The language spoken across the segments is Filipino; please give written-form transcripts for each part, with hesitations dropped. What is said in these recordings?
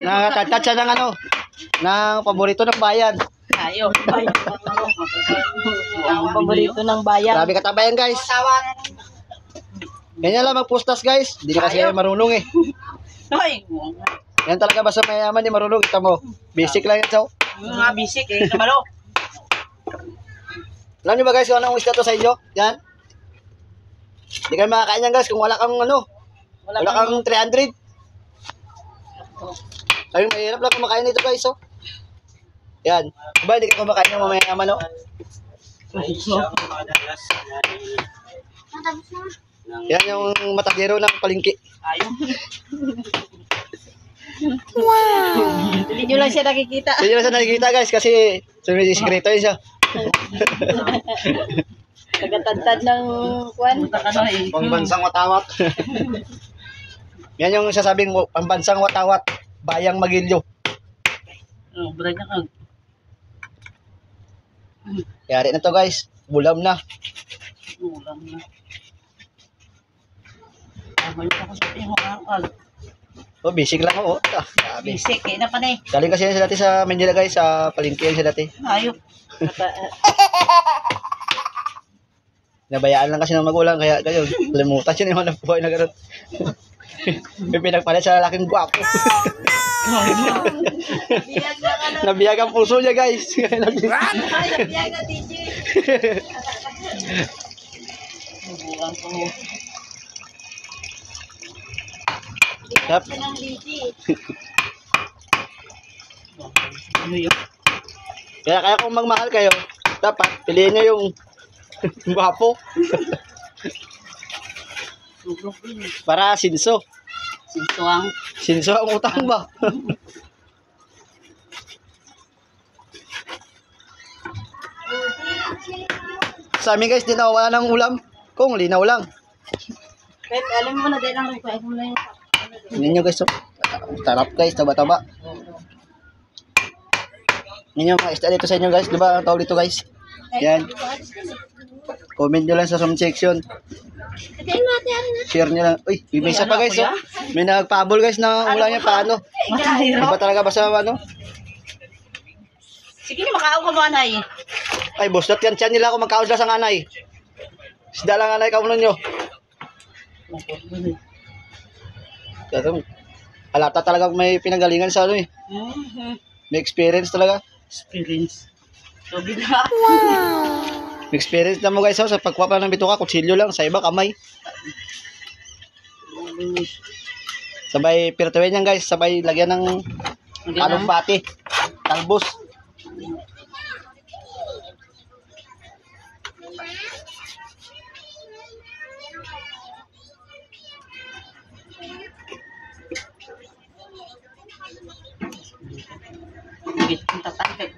Nakakatouch siya ng ano, ng paborito ng bayan. Ayaw. Ang paborito ng bayan. Grabe katabayan guys. Ganyan lang magpustas guys. Hindi na kasi marunong eh. Ay, Yan talaga basta mayaman di marunong. Kita mo. Basic lang yan so. mga bisik eh. Namalo. Alam nyo ba guys kung anong isda to sa inyo? Yan. Hindi kayo makakain yan guys kung wala kang ano. Wala kang 300. Ayun, mahirap lang kumakain nito guys oh. Yan. Diba hindi ka kumakain ng mamayaman oh. Yan yung matagero ng palengke. Ayaw. Wow. Hindi nyo lang siya nakikita. Hindi na siya nakikita guys kasi sumisikreto yun siya. Tagatantad ng kwan. Pambansang watawat. Yan yung sasabing pambansang watawat. Bayang Magilyo. Oh, brad na kag. Yari na to guys. Bulam na. Ulam na. Balik ako sa tingong kag. Oh, basic lang oh. Grabe. Bisik eh na pa na eh. Galing kasi yan siya dati sa Manila guys. Sa palengke yan siya dati. Ayaw. Nabayaan lang kasi ng magulang. Kaya kayo, limutan siya yung hanap buhay na gano'n. May pinagpalit sa lalaking guwapo. Nabiyag ang puso niya guys. Nabiyag ang DJ. Bubuang ko. Yep. Ano yun? Kaya kung magmahal kayo, dapat piliin niyo yung guwapo. Para sinso. Sinsuang. Sinso ang utang ba? Sa amin guys, di na wala ng ulam. Kung linaw lang. Pep, alam mo na dahil lang rin. Kaya mo na yung... Ninyo guys, oh. Sarap guys, taba-taba. Ninyo mga isda dito sa inyo guys. Diba ang tawag dito guys? Yan. Comment nyo lang sa comment section. Share nyo lang. Uy, may isa pa guys, oh. May nagpabol guys na ulam niya paano. Diba talaga basta ano? Sige ni makaaw ka mo anay. Ay, bustot yan tiyan nila kung magkaos lang sa anay. Isda lang anay kaunon nyo. Kasi halata talaga may pinagalingan sa ano eh. May experience talaga. Experience. Sabi na. May experience na mo guys oh, sa pagkuha pa ng bituka, kutsilyo lang, sa iba kamay. Sabay pirtuin yan guys, sabay lagyan ng alumbati, talbos. Higit ng tatan.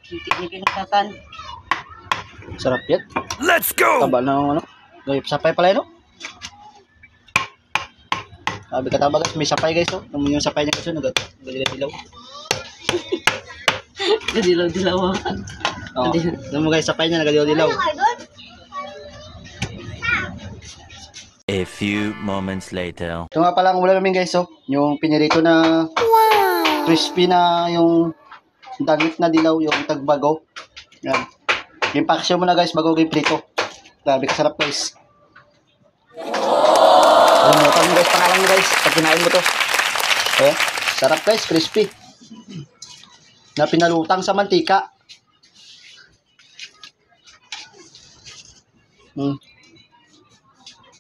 Higit ng tatan. Sarap yan. Let's go! Taba na ano. Sapay pala yun, no? Sabi ka taba guys, may sapay guys, no? Namun yung sapay niya kasi, nagadilaw. Gadilaw-dilaw. Oo. Namun mo guys, sapay niya, nagadilaw. A few moments later. Ito nga pala ang ulam namin guys, oh. Yung pinirito na crispy na yung dangit na dilaw, yung tagbago. Yan. Yung paksyo mo na guys, bago yung prito. Grabe kasarap guys. Alam mo, kami guys, pangalan mo guys, pag kinain mo to. Oh, sarap guys, crispy. Na pinalutang sa mantika.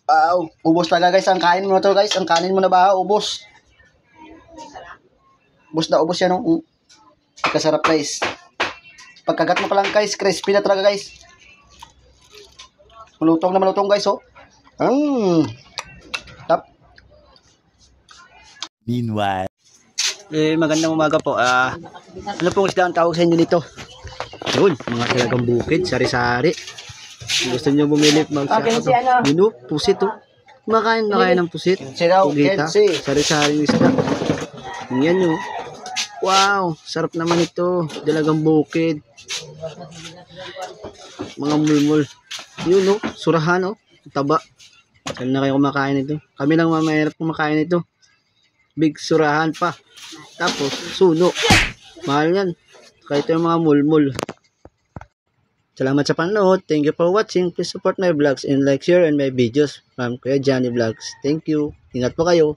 Wow, ubos talaga guys ang kain mo na to guys. Ang kanin mo na ba, ubos. Ubos na ubos yan. Kasarap guys. Pagkagat mo pa lang guys, crispy na talaga guys. Malutong na malutong guys oh. Tap. Meanwhile. Magandang umaga po. Ano pong isda ang tawag sa inyo nito? Yun, mga talagang bukid, sari-sari. Gusto niyo bumili mag-saka. Yun, pusit oh. Kumakain na kayo ng pusit. Pugita. Sari-sari ng isda. Yan yun. Wow, sarap naman ito. Dalagang bukid. Mga mulmul. Yun oh, surahan oh. Taba. Saan na kayo kumakain ito? Kami lang mahirap kumakain ito. big surahan pa. Tapos, suno. Mahal yan. Kahit yung mga mulmul. Salamat sa panonood. Thank you for watching. Please support my vlogs and like, share, and my videos from Kuya Johnny Vlogs. Thank you. Ingat po kayo.